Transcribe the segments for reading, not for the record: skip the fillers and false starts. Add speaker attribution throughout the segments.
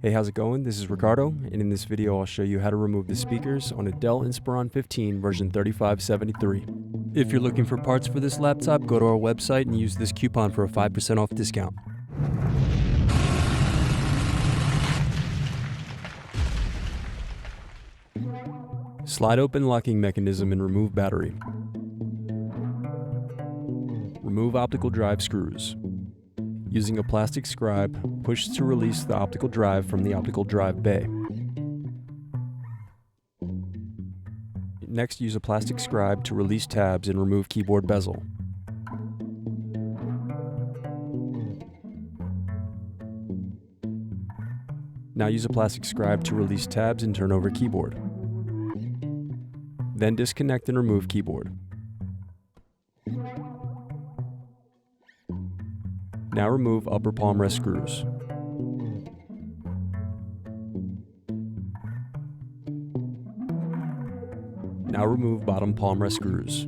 Speaker 1: Hey, how's it going? This is Ricardo, and in this video I'll show you how to remove the speakers on a Dell Inspiron 15 version 3573. If you're looking for parts for this laptop, go to our website and use this coupon for a 5% off discount. Slide open locking mechanism and remove battery. Remove optical drive screws. Using a plastic scribe, push to release the optical drive from the optical drive bay. Next, use a plastic scribe to release tabs and remove keyboard bezel. Now use a plastic scribe to release tabs and turn over keyboard. Then disconnect and remove keyboard. Now remove upper palmrest screws. Now remove bottom palmrest screws.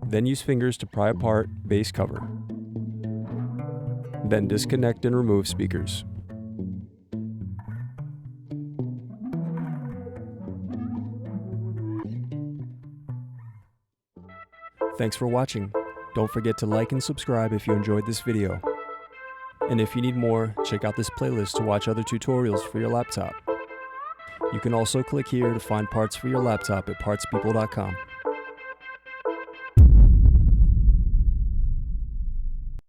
Speaker 1: Then use fingers to pry apart base cover. Then disconnect and remove speakers. Thanks for watching. Don't forget to like and subscribe if you enjoyed this video. And if you need more, check out this playlist to watch other tutorials for your laptop. You can also click here to find parts for your laptop at partspeople.com.